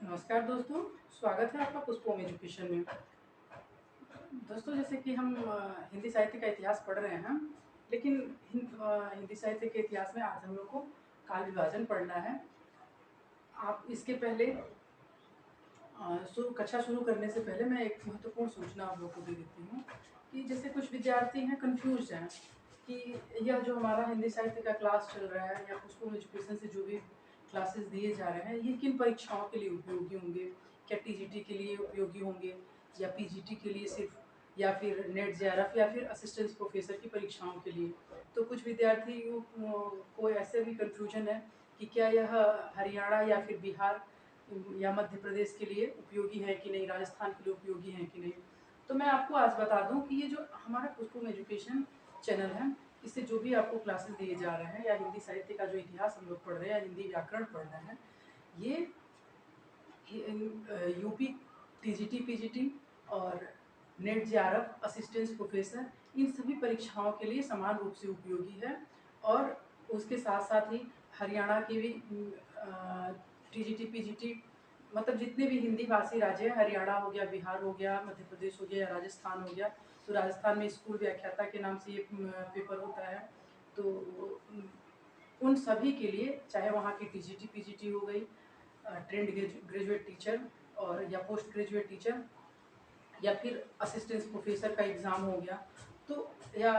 नमस्कार दोस्तों, स्वागत है आपका पुष्पोम एजुकेशन में। दोस्तों, जैसे कि हम हिंदी साहित्य का इतिहास पढ़ रहे हैं, लेकिन हिंदी साहित्य के इतिहास में आज हम लोग को काल विभाजन पढ़ना है। आप इसके पहले कक्षा शुरू करने से पहले मैं एक महत्वपूर्ण सूचना आप लोग को दे देती हूँ कि जैसे कुछ विद्यार्थी हैं कन्फ्यूज हैं कि यह जो हमारा हिंदी साहित्य का क्लास चल रहा है या पुष्पोम एजुकेशन से जो भी क्लासेस दिए जा रहे हैं, ये किन परीक्षाओं के लिए उपयोगी होंगे। क्या टीजीटी के लिए उपयोगी होंगे या पीजीटी के लिए सिर्फ, या फिर नेट जेआरएफ या फिर असिस्टेंट प्रोफेसर की परीक्षाओं के लिए। तो कुछ विद्यार्थियों को ऐसे भी कन्फ्यूजन है कि क्या यह हरियाणा या फिर बिहार या मध्य प्रदेश के लिए उपयोगी है कि नहीं, राजस्थान के लिए उपयोगी है कि नहीं। तो मैं आपको आज बता दूं कि ये जो हमारा पुष्पोम एजुकेशन चैनल है, इससे जो भी आपको क्लासेस दिए जा रहे हैं या हिंदी साहित्य का जो इतिहास हम लोग पढ़ रहे हैं या हिंदी व्याकरण पढ़ रहे हैं, ये यूपी टीजीटी पीजीटी और नेट जेआरएफ असिस्टेंट प्रोफेसर, इन सभी परीक्षाओं के लिए समान रूप से उपयोगी है। और उसके साथ साथ ही हरियाणा के भी टीजीटी पीजीटी, मतलब जितने भी हिंदी भाषी राज्य हैं, हरियाणा हो गया, बिहार हो गया, मध्य प्रदेश हो गया या राजस्थान हो गया। तो राजस्थान में स्कूल व्याख्याता के नाम से ये पेपर होता है। तो उन सभी के लिए, चाहे वहाँ की टीजीटी पीजीटी हो गई, ट्रेंड ग्रेजुएट टीचर और या पोस्ट ग्रेजुएट टीचर, या फिर असिस्टेंट प्रोफेसर का एग्ज़ाम हो गया, तो या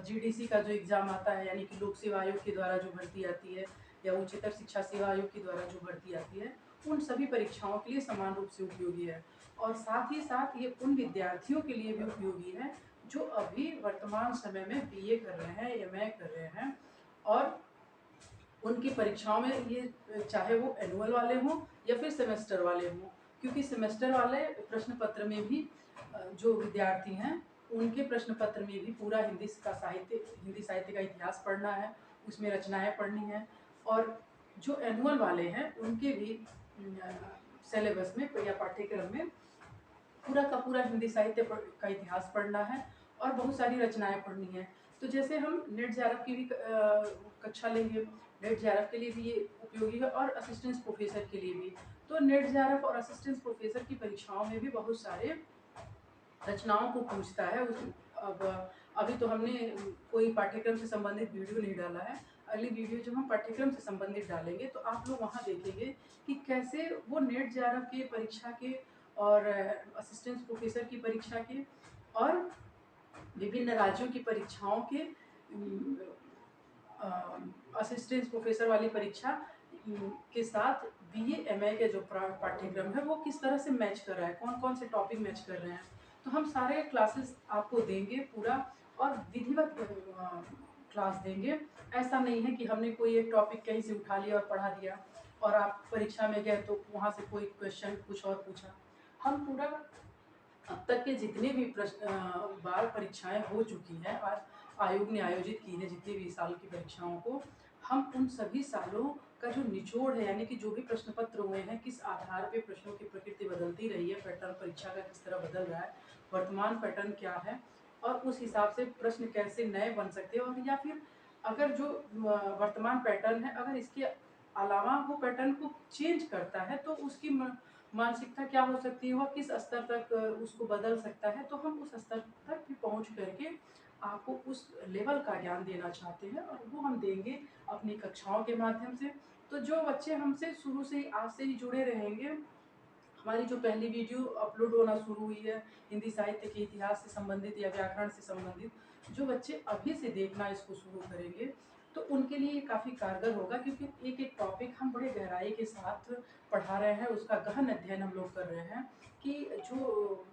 जीडीसी का जो एग्ज़ाम आता है, यानी कि लोक सेवा आयोग के द्वारा जो भर्ती आती है या उच्चतर शिक्षा सेवा आयोग के द्वारा जो भर्ती आती है, उन सभी परीक्षाओं के लिए समान रूप से उपयोगी है। और साथ ही साथ ये उन विद्यार्थियों के लिए भी उपयोगी है जो अभी वर्तमान समय में बीए कर रहे हैं, एमए कर रहे हैं, और उनकी परीक्षाओं में ये, चाहे वो एनुअल वाले हों या फिर सेमेस्टर वाले हों, क्योंकि सेमेस्टर वाले प्रश्न पत्र में भी जो विद्यार्थी हैं, उनके प्रश्न पत्र में भी पूरा हिंदी साहित्य का इतिहास पढ़ना है, उसमें रचनाएं पढ़नी है। और जो एनुअल वाले हैं उनके भी सिलेबस में या पाठ्यक्रम में पूरा का पूरा हिंदी साहित्य का इतिहास पढ़ना है और बहुत सारी रचनाएं पढ़नी है। तो जैसे हम नेट जेआरएफ की भी कक्षा लेंगे, नेट जेआरएफ के लिए भी ये उपयोगी है और असिस्टेंट प्रोफेसर के लिए भी। तो नेट जेआरएफ और असिस्टेंट प्रोफेसर की परीक्षाओं में भी बहुत सारे रचनाओं को पूछता है। अब अभी तो हमने कोई पाठ्यक्रम से संबंधित वीडियो नहीं डाला है। अगली वीडियो जब हम पाठ्यक्रम से संबंधित डालेंगे तो आप लोग वहाँ देखेंगे कि कैसे वो नेट जेआरएफ के परीक्षा के और असिस्टेंट प्रोफेसर की परीक्षा के और विभिन्न राज्यों की परीक्षाओं के असिस्टेंट प्रोफेसर वाली परीक्षा के साथ बीए एमए के जो पाठ्यक्रम है वो किस तरह से मैच कर रहा है, कौन कौन से टॉपिक मैच कर रहे हैं। तो हम सारे क्लासेस आपको देंगे पूरा, और विधिवत क्लास देंगे। ऐसा नहीं है कि हमने कोई एक टॉपिक कहीं से उठा लिया और पढ़ा दिया और आप परीक्षा में गए तो वहाँ से कोई क्वेश्चन कुछ और पूछा। हम पूरा अब तक के जितने भी बार परीक्षाएं हो चुकी हैं और आयोग ने आयोजित की है, जितने भी साल की परीक्षाओं को, हम उन सभी सालों का जो निचोड़ है, यानी कि जो भी प्रश्न पत्र हुए हैं, किस आधार पे प्रश्नों की प्रकृति बदलती रही है, पैटर्न परीक्षा का किस तरह बदल रहा है, वर्तमान पैटर्न क्या है, और उस हिसाब से प्रश्न कैसे नए बन सकते हैं। और या फिर अगर जो वर्तमान पैटर्न है, अगर इसके अलावा वो पैटर्न को चेंज करता है तो उसकी मानसिकता क्या हो सकती है, वह किस स्तर तक उसको बदल सकता है। तो हम उस स्तर तक भी पहुंच करके आपको उस लेवल का ज्ञान देना चाहते हैं और वो हम देंगे अपनी कक्षाओं के माध्यम से। तो जो बच्चे हमसे शुरू से ही, आज से ही जुड़े रहेंगे, हमारी जो पहली वीडियो अपलोड होना शुरू हुई है हिंदी साहित्य के इतिहास से संबंधित या व्याकरण से संबंधित, जो बच्चे अभी से देखना इसको शुरू करेंगे तो उनके लिए ये काफ़ी कारगर होगा, क्योंकि एक एक टॉपिक हम बड़े गहराई के साथ पढ़ा रहे हैं, उसका गहन अध्ययन हम लोग कर रहे हैं कि जो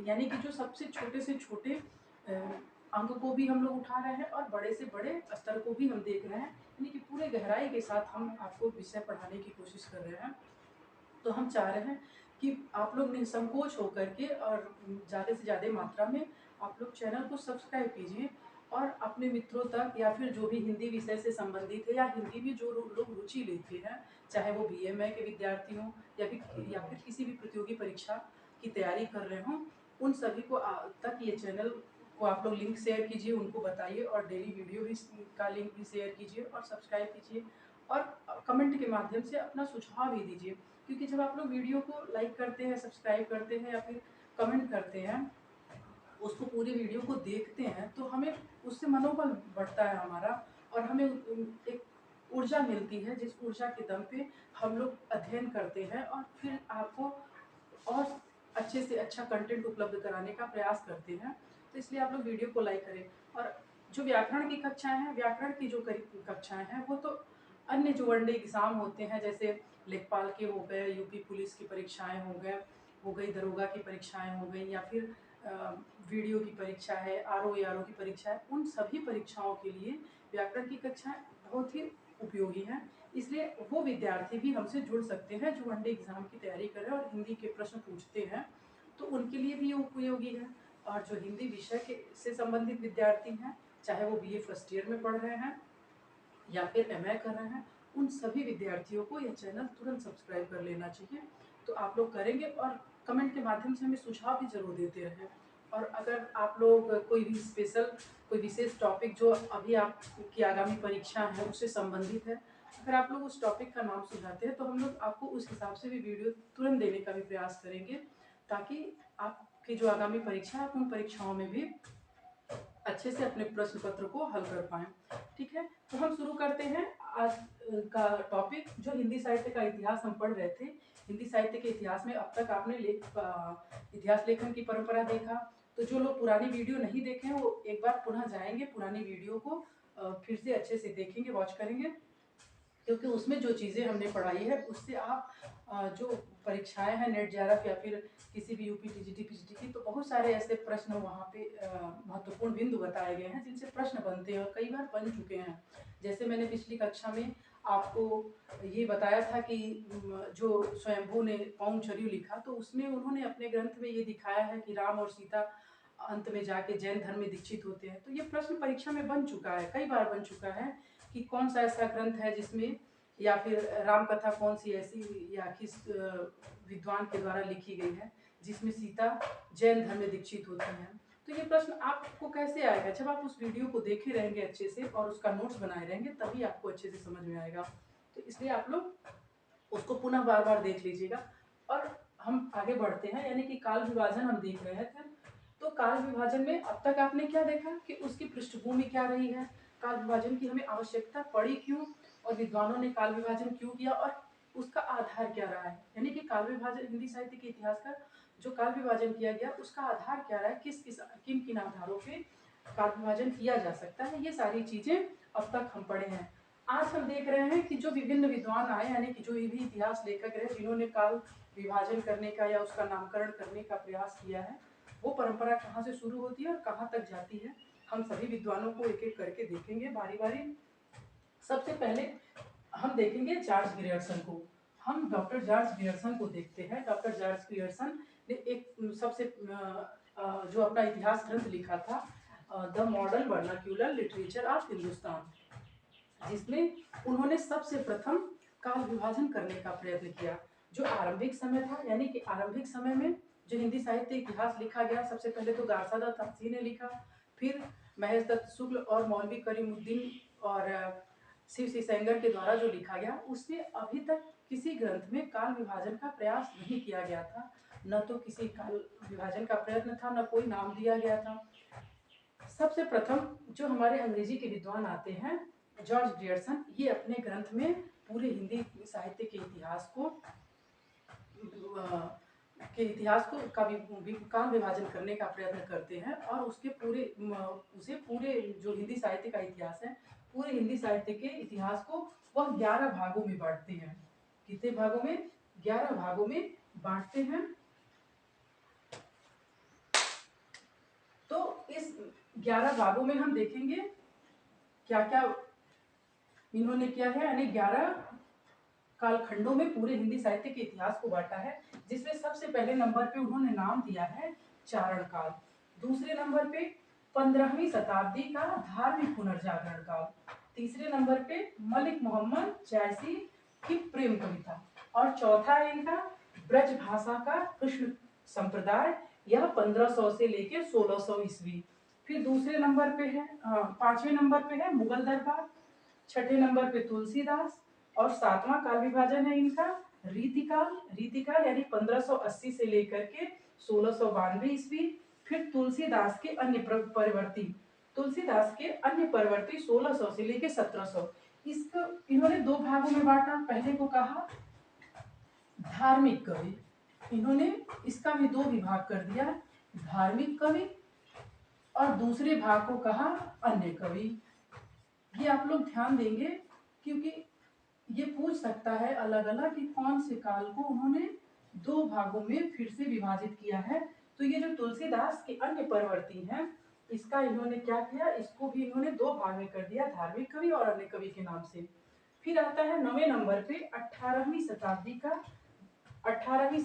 यानी कि जो सबसे छोटे से छोटे अंग को भी हम लोग उठा रहे हैं और बड़े से बड़े स्तर को भी हम देख रहे हैं, यानी कि पूरे गहराई के साथ हम आपको विषय पढ़ाने की कोशिश कर रहे हैं। तो हम चाह रहे हैं कि आप लोग निसंकोच होकर के और ज़्यादा से ज़्यादा मात्रा में आप लोग चैनल को सब्सक्राइब कीजिए और अपने मित्रों तक, या फिर जो भी हिंदी विषय से संबंधित है या हिंदी में जो लोग रुचि लेते हैं, चाहे वो बीएमए के विद्यार्थी हों या फिर किसी भी प्रतियोगी परीक्षा की तैयारी कर रहे हों, उन सभी को तक ये चैनल को आप लोग लिंक शेयर कीजिए, उनको बताइए और डेली वीडियो भी का लिंक भी शेयर कीजिए और सब्सक्राइब कीजिए। और कमेंट के माध्यम से अपना सुझाव भी दीजिए, क्योंकि जब आप लोग वीडियो को लाइक करते हैं, सब्सक्राइब करते हैं या फिर कमेंट करते हैं, उसको पूरे वीडियो को देखते हैं, तो हमें उससे मनोबल बढ़ता है हमारा, और हमें एक ऊर्जा मिलती है, जिस ऊर्जा के दम पे हम लोग अध्ययन करते हैं और फिर आपको और अच्छे से अच्छा कंटेंट उपलब्ध कराने का प्रयास करते हैं। तो इसलिए आप लोग वीडियो को लाइक करें। और जो व्याकरण की कक्षाएं हैं, व्याकरण की जो कक्षाएं हैं, वो तो अन्य जो वनडे एग्ज़ाम होते हैं, जैसे लेखपाल के हो गए, यूपी पुलिस की परीक्षाएं हो गई, दरोगा की परीक्षाएं हो गई, या फिर वीडियो की परीक्षा है, आरओ की परीक्षा है, उन सभी परीक्षाओं के लिए व्याकरण की कक्षाएं बहुत ही उपयोगी हैं। इसलिए वो विद्यार्थी भी हमसे जुड़ सकते हैं जो वनडे एग्ज़ाम की तैयारी कर रहे हैं और हिंदी के प्रश्न पूछते हैं, तो उनके लिए भी ये उपयोगी है। और जो हिंदी विषय के से संबंधित विद्यार्थी हैं, चाहे वो बीए फर्स्ट ईयर में पढ़ रहे हैं या फिर एमए कर रहे हैं, उन सभी विद्यार्थियों को यह चैनल तुरंत सब्सक्राइब कर लेना चाहिए। तो आप लोग करेंगे, और कमेंट के माध्यम से हमें सुझाव भी ज़रूर देते रहें। और अगर आप लोग कोई भी कोई विशेष टॉपिक जो अभी आपकी आगामी परीक्षा है उससे संबंधित है, अगर आप लोग उस टॉपिक का नाम सुझाते हैं, तो हम लोग आपको उस हिसाब से भी वीडियो तुरंत देने का भी प्रयास करेंगे, ताकि आपकी जो आगामी परीक्षा है, आप उन परीक्षाओं में भी अच्छे से अपने प्रश्न पत्र को हल कर पाएं। ठीक है, तो हम शुरू करते हैं आज का टॉपिक, जो हिंदी साहित्य का इतिहास हम पढ़ रहे थे। हिंदी साहित्य के इतिहास में अब तक आपने इतिहास लेखन की परंपरा देखा। तो जो लोग पुरानी वीडियो नहीं देखे हैं, वो एक बार पुनः जाएंगे, पुरानी वीडियो को फिर से अच्छे से देखेंगे, वॉच करेंगे, क्योंकि उसमें जो चीज़ें हमने पढ़ाई है उससे आप जो परीक्षाएं हैं नेट जेआरएफ या फिर किसी भी यूपी टीजीटी पीजीटी की, तो बहुत सारे ऐसे प्रश्न वहाँ पे महत्वपूर्ण बिंदु बताए गए हैं जिनसे प्रश्न बनते हैं और कई बार बन चुके हैं। जैसे मैंने पिछली कक्षा में आपको ये बताया था कि जो स्वयंभू ने पौंचर्यु लिखा, तो उसमें उन्होंने अपने ग्रंथ में ये दिखाया है कि राम और सीता अंत में जाके जैन धर्म में दीक्षित होते हैं। तो ये प्रश्न परीक्षा में बन चुका है, कई बार बन चुका है कि कौन सा ऐसा ग्रंथ है जिसमें, या फिर राम कथा कौन सी ऐसी या किस विद्वान के द्वारा लिखी गई है जिसमें सीता जैन धर्म में दीक्षित होती हैं। तो ये प्रश्न आपको कैसे आएगा? जब आप उस वीडियो को देखे रहेंगे अच्छे से और उसका नोट्स बनाए रहेंगे, तभी आपको अच्छे से समझ में आएगा। तो इसलिए आप लोग उसको पुनः बार बार देख लीजिएगा। और हम आगे बढ़ते हैं, यानी कि काल विभाजन हम देख रहे थे। तो काल विभाजन में अब तक आपने क्या देखा कि उसकी पृष्ठभूमि क्या रही है, काल विभाजन की हमें आवश्यकता पड़ी क्यों, और विद्वानों ने काल विभाजन क्यों किया, और उसका आधार क्या रहा है। यानी कि काल विभाजन, हिंदी साहित्य के इतिहास का जो काल विभाजन किया गया उसका आधार क्या रहा है, किन किन आधारों पे काल विभाजन किया जा सकता है, ये सारी चीजें अब तक हम पढ़े हैं। आज हम देख रहे हैं कि जो विभिन्न विद्वान आए, यानी कि जो भी इतिहास लेखक रहे जिन्होंने काल विभाजन करने का या उसका नामकरण करने का प्रयास किया है, वो परंपरा कहाँ से शुरू होती है और कहाँ तक जाती है, हम सभी विद्वानों को एक एक करके देखेंगे बारी बारी। सबसे पहले हम देखेंगे जॉर्ज ग्रियर्सन को। हम डॉक्टर जॉर्ज ग्रियर्सन को देखते हैं। डॉक्टर जॉर्ज ग्रियर्सन ने एक सबसे जो अपना इतिहास ग्रंथ लिखा था, the modern vernacular literature of Hindustan, जिसमें उन्होंने सबसे प्रथम काल विभाजन करने का प्रयत्न किया। जो आरंभिक समय था, यानी कि आरंभिक समय में जो हिंदी साहित्य इतिहास लिखा गया, सबसे पहले तो गारसादा तपसी ने लिखा, फिर महेश दत्त शुक्ल और मौलवी करीमुद्दीन और शिव सेंगर के द्वारा जो लिखा गया, उसमें अभी तक किसी ग्रंथ में काल विभाजन का प्रयास नहीं किया गया था। न तो किसी काल विभाजन का प्रयत्न था, न कोई नाम दिया गया था। सबसे प्रथम जो हमारे अंग्रेजी के विद्वान आते हैं, जॉर्ज ग्रियर्सन, ये अपने ग्रंथ में पूरे हिंदी साहित्य के इतिहास को का काल विभाजन करने का प्रयत्न करते हैं, और उसे पूरे जो हिंदी साहित्य का इतिहास है, पूरे हिंदी साहित्य के इतिहास को वह 11 भागों में बांटते हैं। कितने भागों में? 11 भागों में बांटते हैं। तो इस 11 भागों में हम देखेंगे क्या क्या इन्होंने किया है, यानी 11 कालखंडों में पूरे हिंदी साहित्य के इतिहास को बांटा है, जिसमें सबसे पहले नंबर पे उन्होंने नाम दिया है चारण काल। दूसरे नंबर पे 15वीं शताब्दी का धार्मिक पुनर्जागरण काल। तीसरे नंबर पे मलिक मोहम्मद जैसी की प्रेम कविता। और चौथा है इनका ब्रज भाषा का कृष्ण संप्रदाय, यह 1500 से लेके 1600 ईस्वी। फिर दूसरे नंबर पे है, 5वें नंबर पे है मुगल दरबार। छठे नंबर पे तुलसीदास, और सातवां काल विभाजन है इनका रीतिकाल। रीतिकाल यानी 1580 से लेकर के 1692 ईस्वी। फिर तुलसीदास के अन्य परिवर्ती, तुलसीदास के अन्य परिवर्ती 1600 से लेकर 1700। इसको इन्होंने दो भागों में बांटा। पहले को कहा धार्मिक कवि, इन्होंने इसका भी दो विभाग कर दिया, धार्मिक कवि और दूसरे भाग को कहा अन्य कवि। ये आप लोग ध्यान देंगे क्योंकि ये पूछ सकता है अलग अलग कि कौन से काल को उन्होंने दो भागों में फिर से विभाजित किया है। तो ये जो तुलसीदास के अन्य परवर्ती हैं, इसका इन्होंने क्या किया, इसको भी इन्होंने दो भाग में कर दिया, धार्मिक कवि और अन्य कवि के नाम से। फिर आता है 9वें नंबर पे 18वीं शताब्दी का, 18वीं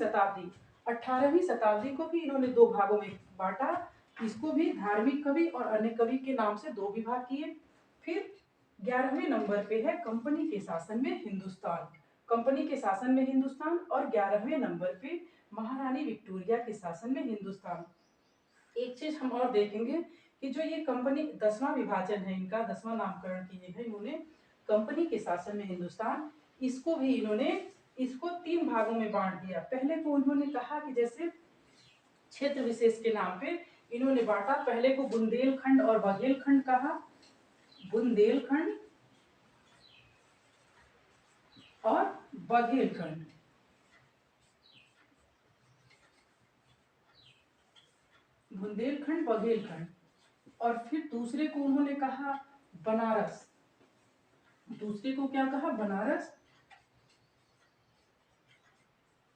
शताब्दी को भी इन्होंने दो भागों में बांटा, इसको भी धार्मिक कवि और अन्य कवि के नाम से दो विभाग किए। फिर 11वें नंबर पे है कंपनी के शासन में हिंदुस्तान, कंपनी के शासन में हिंदुस्तान, और 11वें नंबर पे महारानी विक्टोरिया के शासन में हिंदुस्तान। एक चीज हम और देखेंगे कि जो ये कंपनी 10वां विभाजन है इनका, 10वां नामकरण किए हैं इन्होंने, कंपनी के शासन में हिंदुस्तान, इसको भी इन्होंने इसको तीन भागों में बांट दिया। पहले को उन्होंने कहा कि जैसे क्षेत्र विशेष के नाम पे इन्होंने बांटा, पहले को बुंदेलखंड और बघेलखंड कहा, बुंदेलखंड और बघेलखंड। बुंदेलखंड बघेलखंड। और फिर दूसरे को उन्होंने कहा बनारस, दूसरे को क्या कहा, बनारस,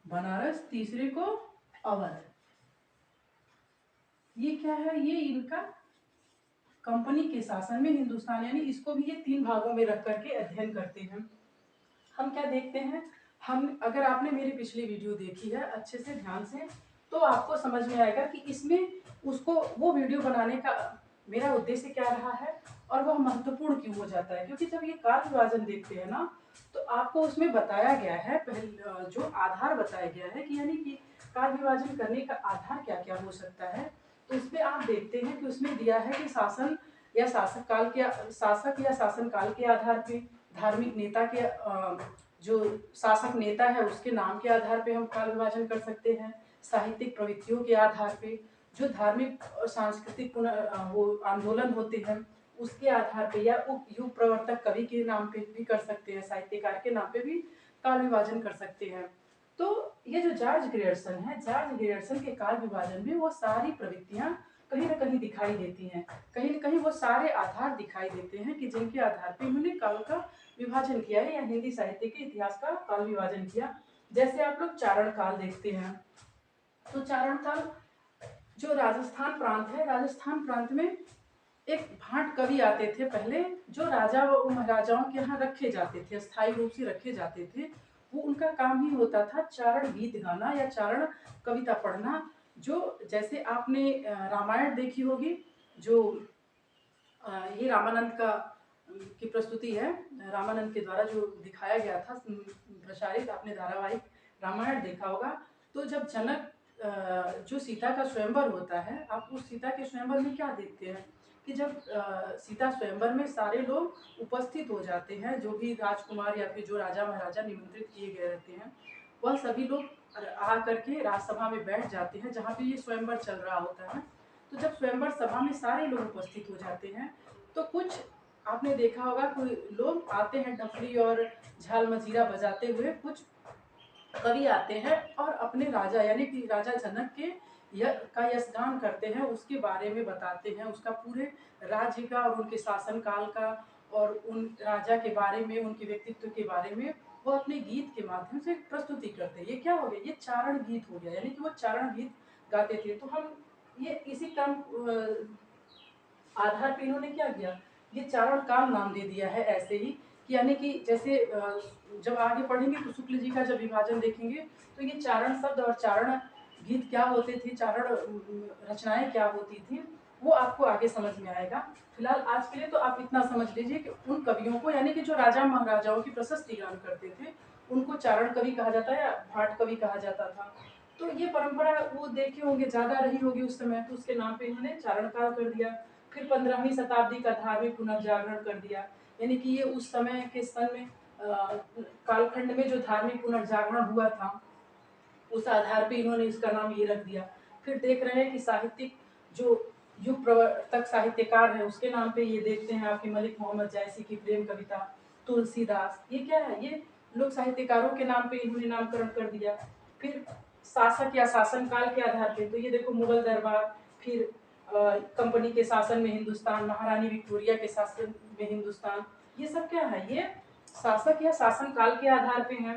बनारस, तीसरे को अवध। ये क्या है, ये इनका कंपनी के शासन में हिंदुस्तान, यानी इसको भी ये तीन भागों में रख करके अध्ययन करते हैं। हम क्या देखते हैं, हम अगर आपने मेरी पिछली वीडियो देखी है अच्छे से ध्यान से, तो आपको समझ में आएगा कि इसमें उसको वो वीडियो बनाने का मेरा उद्देश्य क्या रहा है और वह महत्वपूर्ण क्यों हो जाता है। क्योंकि जब ये काल विभाजन देखते हैं ना, तो आपको उसमें बताया गया है, पहले जो आधार बताया गया है कि यानी कि काल विभाजन करने का आधार क्या क्या हो सकता है। तो इसमें आप देखते हैं कि उसमें दिया है कि शासन या शासक काल के, शासक या शासन काल के आधार पे, धार्मिक नेता के जो शासक नेता है उसके नाम के आधार पे हम काल विभाजन कर सकते हैं, साहित्यिक प्रवृत्तियों के आधार पे, जो धार्मिक और सांस्कृतिक वो आंदोलन होते हैं उसके आधार पे, या युग प्रवर्तक कवि के नाम पे भी कर सकते हैं, साहित्यकार के नाम पे भी काल विभाजन कर सकते हैं। तो ये जो जॉर्ज ग्रियर्सन है, जॉर्ज ग्रियर्सन के काल विभाजन में वो सारी प्रवृत्तियां कहीं ना कहीं दिखाई देती हैं, कहीं ना कहीं वो सारे आधार दिखाई देते हैं कि जिनके आधार पे उन्होंने काल का विभाजन किया है या हिंदी साहित्य के इतिहास का काल विभाजन किया। जैसे आप लोग चारण काल देखते हैं, तो चारण काल जो राजस्थान प्रांत है, राजस्थान प्रांत में एक भाट कवि आते थे पहले, जो राजा व महाराजाओं के यहाँ रखे जाते थे, स्थायी रूप से रखे जाते थे। वो उनका काम ही होता था चारण गीत गाना या चारण कविता पढ़ना। जो जैसे आपने रामायण देखी होगी, जो ये रामानंद का की प्रस्तुति है, रामानंद के द्वारा जो दिखाया गया था प्रसारित, आपने धारावाहिक रामायण देखा होगा। तो जब जनक जो सीता का स्वयंवर होता है, आप उस सीता के स्वयंवर में क्या देखते हैं कि जब सीता स्वयंवर में सारे लोग उपस्थित हो जाते हैं, जो भी राजकुमार या फिर जो राजा महाराजा निमंत्रित किए गए रहते हैं, वह सभी लोग आ करके राजसभा में बैठ जाते हैं जहाँ पे ये स्वयंवर चल रहा होता है। तो जब स्वयंवर सभा में सारे लोग उपस्थित हो जाते हैं, तो कुछ आपने देखा होगा कोई लोग आते हैं डफली और झाल मजीरा बजाते हुए, कुछ कवि आते हैं और अपने राजा यानी कि राजा जनक के का यशगान करते हैं, उसके बारे में बताते हैं, उसका पूरे राज्य का और उनके शासन काल का और उन राजा के बारे में, उनके व्यक्तित्व के बारे में वो अपने गीत के माध्यम से प्रस्तुति करते हैं। ये क्या हो गया, ये चारण गीत हो गया, यानी कि वो चारण गीत गाते थे। तो हम ये इसी क्रम आधार पे इन्होंने क्या किया, ये चारण काल नाम दे दिया है ऐसे ही कि यानी कि जैसे जब आगे पढ़ेंगे तो शुक्ल जी का जब विभाजन देखेंगे तो ये चारण शब्द और चारण गीत क्या होते थे, चारण रचनाएं क्या होती थी, वो आपको आगे समझ में आएगा। फिलहाल आज के लिए तो आप इतना समझ लीजिए कि उन कवियों को, यानी कि जो राजा महाराजाओं की प्रशस्ति गान करते थे, उनको चारण कवि कहा जाता है या भाट कवि कहा जाता था। तो ये परंपरा वो देखे होंगे ज्यादा रही होगी उस समय, तो उसके नाम पे इन्होंने चारण काल कर दिया। फिर 15वीं शताब्दी का धार्मिक पुनर्जागरण कर दिया, यानी कि ये उस समय के सन में कालखंड में जो धार्मिक पुनर्जागरण हुआ था उस आधार पे इन्होंने इसका नाम ये रख दिया। फिर देख रहे हैं कि साहित्यिक जो युग प्रवर्तक साहित्यकार है उसके नाम पे ये देखते हैं आपके मलिक मोहम्मद जायसी की प्रेम कविता, तुलसीदास, ये क्या है, ये लोक साहित्यकारों के नाम पे इन्होंने नामकरण कर दिया। फिर शासक या शासन काल के आधार पे तो ये देखो मुगल दरबार, फिर कंपनी के शासन में हिंदुस्तान, महारानी विक्टोरिया के शासन में हिंदुस्तान, ये सब क्या है, ये शासक या शासन काल के आधार पे है।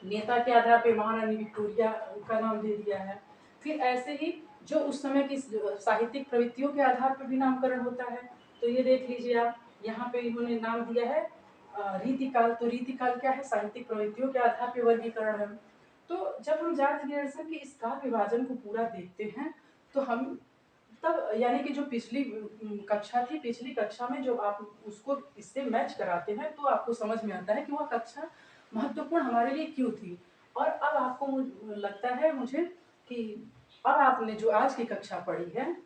नेता के आधार पे महारानी विक्टोरिया का नाम दे दिया है। फिर ऐसे ही जो उस समय की साहित्यिक प्रवृत्तियों के आधार पर भी नामकरण होता है। तो ये देख लीजिए आप, यहाँ पे इन्होंने नाम दिया है रीतिकाल। तो रीतिकाल क्या है, साहित्यिक प्रवृत्तियों के आधार पर वर्गीकरण है। तो जब हम जॉर्ज ग्रियर्सन के इस काल विभाजन को पूरा देखते हैं तो हम तब यानी कि जो पिछली कक्षा थी, पिछली कक्षा में जब आप उसको इससे मैच कराते हैं तो आपको समझ में आता है कि वह कक्षा महत्वपूर्ण हमारे लिए क्यों थी। और अब आपको लगता है मुझे कि अब आपने जो आज की कक्षा पढ़ी है,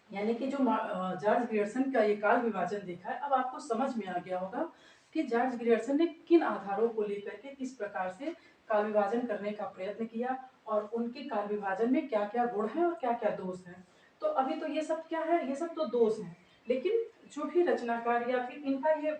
यानी कि जो जॉर्ज ग्रियर्सन का ये काल विभाजन देखा है, अब आपको समझ में आ गया होगा कि जॉर्ज ग्रियर्सन ने किन आधारों को लेकर के किस प्रकार से काल विभाजन करने का प्रयत्न किया और उनके काल विभाजन में क्या क्या गुण है और क्या क्या दोष है। तो अभी तो ये सब क्या है, ये सब तो दोष है, लेकिन जो भी रचनाकार या फिर इनका ये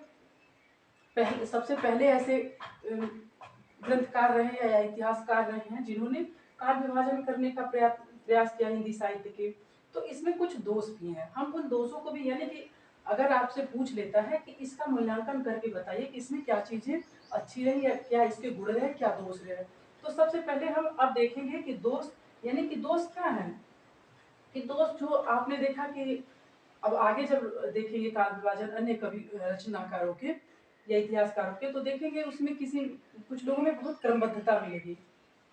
सबसे पहले ऐसे ग्रंथकार रहे हैं या इतिहासकार रहे हैं जिन्होंने काल विभाजन करने का प्रयास किया हिंदी साहित्य के। तो इसमें कुछ दोष भी हैं, हम उन दोषों को भी, यानी कि अगर आपसे पूछ लेता है कि इसका मूल्यांकन करके बताइए कि इसमें क्या चीजें अच्छी रही या क्या इसके गुण रहे, क्या दोष रहे, तो सबसे पहले हम अब देखेंगे कि दोष, यानी कि दोष क्या है, कि दोष जो आपने देखा कि अब आगे जब देखेंगे काल विभाजन अन्य कवि रचनाकारों के या इतिहासकारों के, तो देखेंगे उसमें किसी कुछ लोगों में बहुत क्रमबद्धता मिलेगी,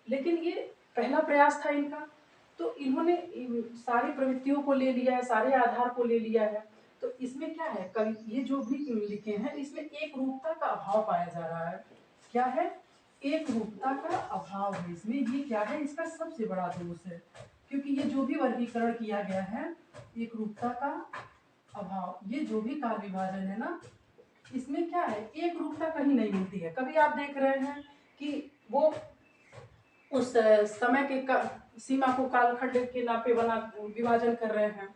लेकिन ये पहला प्रयास था इनका। तो इन्होंने सारी प्रवृत्तियों को ले लिया है, सारे आधार को ले लिया है। तो इसमें क्या है, कवि ये जो भी लिखे हैं इसमें एक रूपता का अभाव पाया जा रहा है। क्या है, एक रूपता का अभाव है इसमें, ये क्या है, इसका सबसे बड़ा दोष है। क्योंकि ये जो भी वर्गीकरण किया गया है, एक रूपता का अभाव, ये जो भी काल विभाजन है ना, इसमें क्या है, एक रूपता कहीं नहीं मिलती है। कभी आप देख रहे हैं कि वो उस समय के सीमा को कालखंड के नाम पे बना विभाजन कर रहे हैं,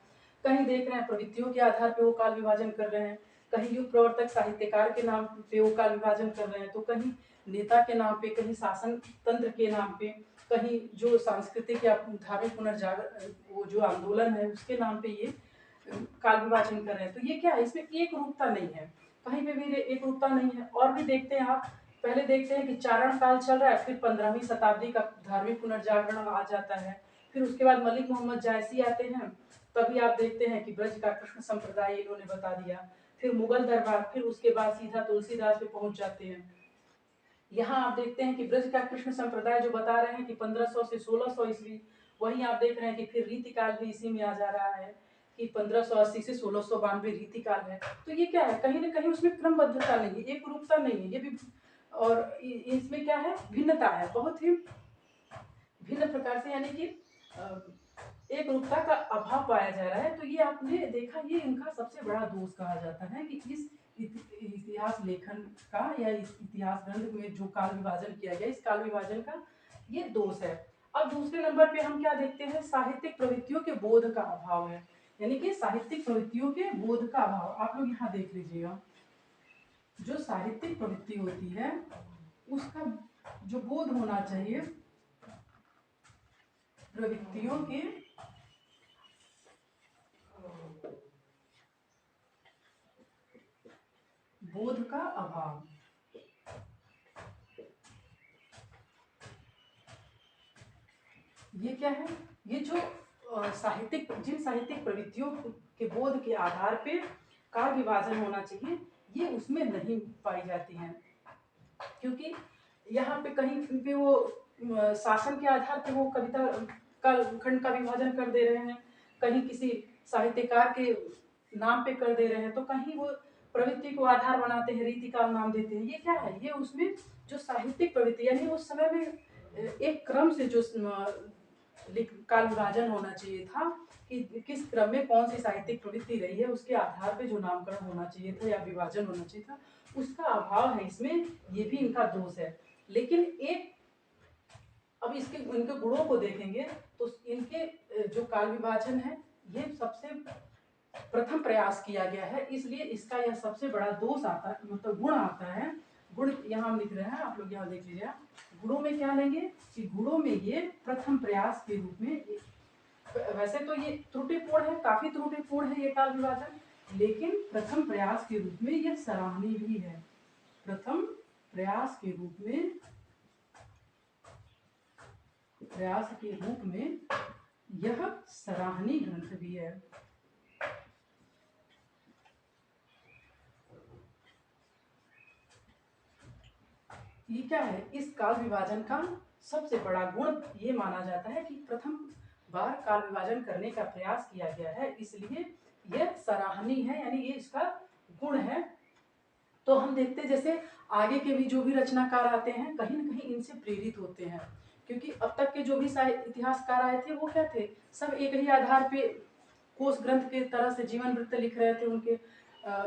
कहीं देख रहे हैं प्रवृत्तियों के आधार पे वो काल विभाजन कर रहे हैं, कहीं युग प्रवर्तक साहित्यकार के नाम पे वो काल विभाजन कर रहे हैं, तो कहीं नेता के नाम पे, कहीं शासन तंत्र के नाम पे, कहीं जो सांस्कृतिक या धार्मिक पुनर्जागरण वो जो आंदोलन है उसके नाम पे ये काल विभाजन कर रहे हैं। तो ये क्या है, इसमें एक रूपता नहीं है, कहीं पे भी एक रूपता नहीं है। और भी देखते हैं आप, पहले देखते हैं कि चारण काल चल रहा है, फिर 15वीं शताब्दी का धार्मिक पुनर्जागरण आ जाता है, फिर उसके बाद मलिक मोहम्मद जायसी आते हैं, तभी आप देखते हैं कि ब्रज का कृष्ण संप्रदाय इन्होंने बता दिया, फिर मुगल दरबार, फिर उसके बाद सीधा तुलसीदास पे पहुंच जाते हैं। यहाँ आप देखते हैं कि ब्रज का कृष्ण संप्रदाय जो बता रहे हैं कि 1500 से 1600 ईस्वी, वहीं आप देख रहे हैं कि फिर रीतिकाल भी इसी में आ जा रहा है कि 1580 से 1692 रीतिकाल है। तो ये क्या है, कहीं ना कहीं उसमें क्रमबद्धता नहीं है, एक रूपता नहीं है, ये भी, और इसमें क्या है, भिन्नता है, बहुत ही भिन्न प्रकार से, यानी कि एक रूपता का अभाव पाया जा रहा है। तो ये आपने देखा, ये इनका सबसे बड़ा दोष कहा जाता है कि इस इतिहास लेखन का या इस इतिहास ग्रंथ में जो काल विभाजन किया गया, इस काल विभाजन का ये दोष है। अब दूसरे नंबर पे हम क्या देखते हैं, साहित्यिक प्रवृत्तियों के बोध का अभाव है, यानी कि साहित्यिक प्रवृत्तियों के बोध का अभाव। आप लोग यहाँ देख लीजिएगा, जो साहित्यिक प्रवृत्ति होती है उसका जो बोध होना चाहिए, प्रवृत्तियों के बोध का अभाव, ये क्या है, ये जो साहित्यिक, जिन साहित्यिक प्रवृत्तियों के बोध के आधार पे काल विभाजन होना चाहिए, ये उसमें नहीं पाई जाती हैं। क्योंकि यहाँ पे कहीं पे वो शासन के आधार पे वो कविता का खंड का विभाजन कर दे रहे हैं, कहीं किसी साहित्यकार के नाम पे कर दे रहे हैं, तो कहीं वो प्रवृत्ति को आधार बनाते हैं, रीति का नाम देते हैं। ये क्या है, ये उसमें जो साहित्यिक प्रवृत्ति, यानी उस समय में एक क्रम से जो काल विभाजन होना चाहिए था कि किस क्रम में कौन सी साहित्यिक प्रवृत्ति रही है, उसके आधार पे जो नामकरण होना चाहिए था या विभाजन होना चाहिए था, उसका अभाव है इसमें, ये भी इनका दोष है। लेकिन एक अब इसके इनके गुणों को देखेंगे तो इनके जो काल विभाजन है ये सबसे प्रथम प्रयास किया गया है, इसलिए इसका यह सबसे बड़ा दोष आता है, मतलब गुण आता है। गुण यहाँ हम लिख रहे हैं, आप लोग यहाँ देख लीजिए। गुणों में क्या लेंगे कि गुणों में ये प्रथम प्रयास के रूप में, वैसे तो ये त्रुटिपूर्ण है, काफी त्रुटिपूर्ण है ये काल विभाजन, लेकिन प्रथम प्रयास के रूप में यह सराहनीय भी है। प्रथम प्रयास के रूप में यह सराहनीय ग्रंथ भी है। ये क्या है, इस काल विभाजन का सबसे बड़ा गुण ये माना जाता है कि प्रथम बार काल विभाजन करने का प्रयास किया गया है, इसलिए यह सराहनीय है, यानी ये इसका गुण है। तो हम देखते जैसे आगे के भी जो भी रचनाकार आते हैं कहीं न कहीं इनसे प्रेरित होते हैं, क्योंकि अब तक के जो भी इतिहासकार आए थे वो क्या थे, सब एक ही आधार पे कोष ग्रंथ के तरह से जीवन वृत्त लिख रहे थे, उनके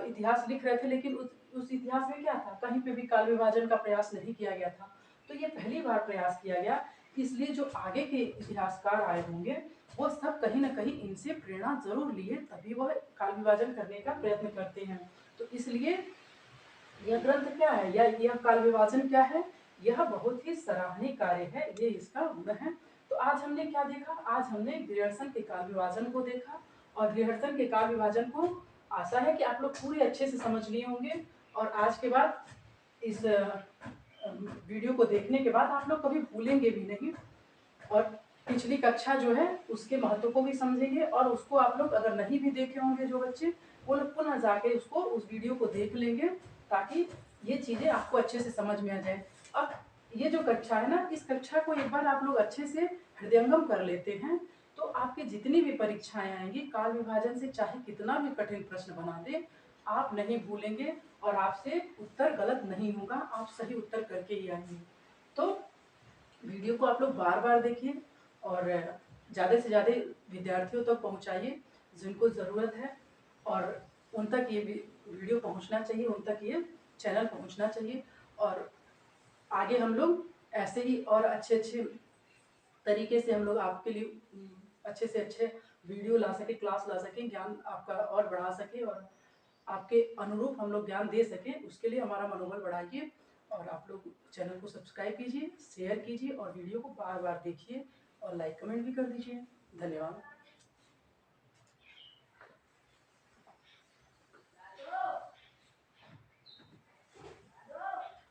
इतिहास लिख रहे थे, लेकिन उस इतिहास में क्या था, कहीं पे भी काल विभाजन का प्रयास नहीं किया गया था। तो ये पहली बार प्रयास किया गया, इसलिए जो आगे के इतिहासकार आए होंगे वो सब कहीं न कहीं इनसे प्रेरणा जरूर लिए, तभी वह काल विभाजन करने का प्रयत्न करते हैं। तो इसलिए यह ग्रंथ क्या है, यह काल विभाजन क्या है, यह बहुत ही सराहनीय कार्य है, ये इसका गुण है। तो आज हमने क्या देखा, आज हमने ग्रियर्सन के काल विभाजन को देखा, और ग्रियर्सन के काल विभाजन को आशा है कि आप लोग पूरे अच्छे से समझ लिए होंगे, और आज के बाद इस वीडियो को देखने के बाद आप लोग कभी भूलेंगे भी नहीं, और पिछली कक्षा जो है उसके महत्व को भी समझेंगे, और उसको आप लोग अगर नहीं भी देखे होंगे जो बच्चे, वो लोग पुनः जाके उसको उस वीडियो को देख लेंगे, ताकि ये चीज़ें आपको अच्छे से समझ में आ जाए। अब ये जो कक्षा है ना, इस कक्षा को एक बार आप लोग अच्छे से हृदयंगम कर लेते हैं तो आपके जितनी भी परीक्षाएं आएंगी काल विभाजन से, चाहे कितना भी कठिन प्रश्न बना दे, आप नहीं भूलेंगे और आपसे उत्तर गलत नहीं होगा, आप सही उत्तर करके ही आएंगे। तो वीडियो को आप लोग बार बार देखिए और ज़्यादा से ज़्यादा विद्यार्थियों तक पहुंचाइए जिनको ज़रूरत है, और उन तक ये वीडियो पहुंचना चाहिए, उन तक ये चैनल पहुंचना चाहिए, और आगे हम लोग ऐसे ही और अच्छे अच्छे तरीके से हम लोग आपके लिए अच्छे से अच्छे वीडियो ला सके, क्लास ला सकें, ज्ञान आपका और बढ़ा सके, और आपके अनुरूप हम लोग ज्ञान दे सकें, उसके लिए हमारा मनोबल बढ़ाइए। और आप लोग चैनल को सब्सक्राइब कीजिए, शेयर कीजिए, और वीडियो को बार बार देखिए, और लाइक कमेंट भी कर दीजिए। धन्यवाद।